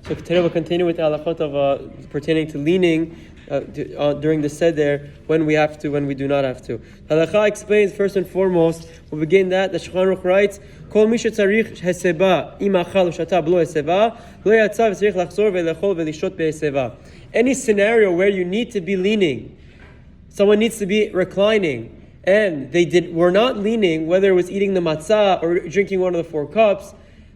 So today we'll continue with the halachot of pertaining to leaning during the Seder when we have to, when we do not have to. Halakha explains first and foremost. We'll begin that the Shulchan Aruch writes, "Kol mi shetzarich heseba im achal u'shata b'lo heseba lo yatsa v'tzarich lachzor ve'lechol ve'lishot be'heseba." Any scenario where you need to be leaning, someone needs to be reclining, and were not leaning, whether it was eating the matzah or drinking one of the 4 cups.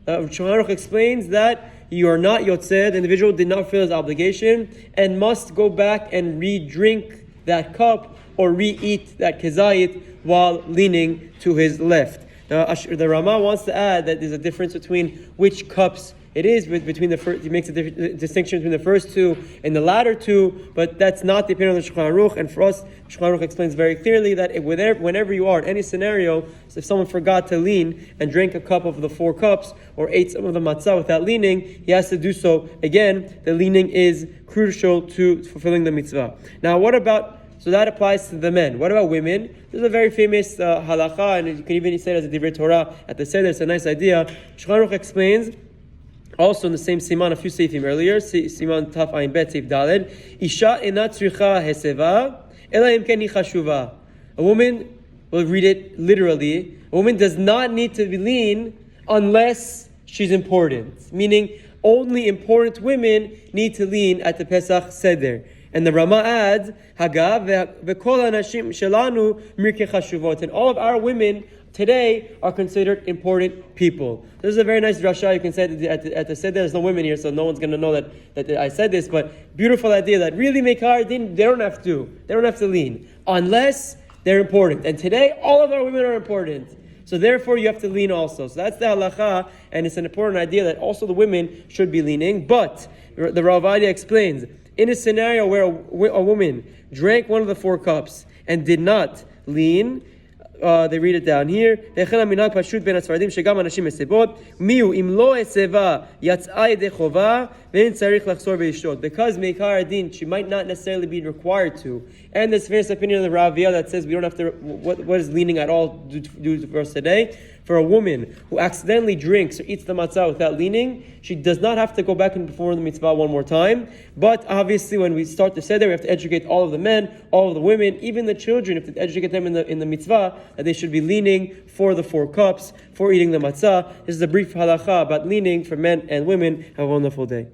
Shulchan Aruch explains that you are not yotzeh, the individual did not fulfill his obligation, and must go back and re-drink that cup or re-eat that kezayit while leaning to his left. Now, the Rama wants to add that there's a difference between which cups it is, between the first. He makes a distinction between the first 2 and the latter 2, but that's not the opinion of the Shulchan Aruch. And for us, Shulchan Aruch explains very clearly that whenever you are in any scenario, so if someone forgot to lean and drank a cup of the 4 cups or ate some of the matzah without leaning, he has to do so again. The leaning is crucial to fulfilling the mitzvah. Now, so that applies to the men. What about women? There's a very famous halacha, and you can even say it as a divrei Torah at the Seder. It's a nice idea. Shulchan Aruch explains, also in the same siman, a few seifim earlier, siman taf ayin bet seif daled, isha ena tzricha heseva, ela im ken hi chashuva. A woman, we'll read it literally, a woman does not need to be lean unless she's important. Meaning, only important women need to lean at the Pesach Seder. And the Rama adds, Hagav ve'kol hanashim shelanu mirke chashuvot. And all of our women today are considered important people. This is a very nice drasha. You can say at the Seder, there's no women here, so no one's going to know that I said this, but beautiful idea that really Mekar Din, they don't have to lean, unless they're important. And today, all of our women are important. So therefore, you have to lean also. So that's the halacha, and it's an important idea that also the women should be leaning. But the Rav Ovadia explains, in a scenario where a woman drank one of the 4 cups and did not lean, they read it down here. Because Meikar Adin, she might not necessarily be required to. And there's various opinion of the Ravia that says we don't have to, what is leaning at all do for us today? For a woman who accidentally drinks or eats the matzah without leaning, she does not have to go back and perform the mitzvah one more time. But obviously, when we start the Seder, we have to educate all of the men, all of the women, even the children. We have to educate them in the mitzvah that they should be leaning for the 4 cups, for eating the matzah. This is a brief halacha about leaning for men and women. Have a wonderful day.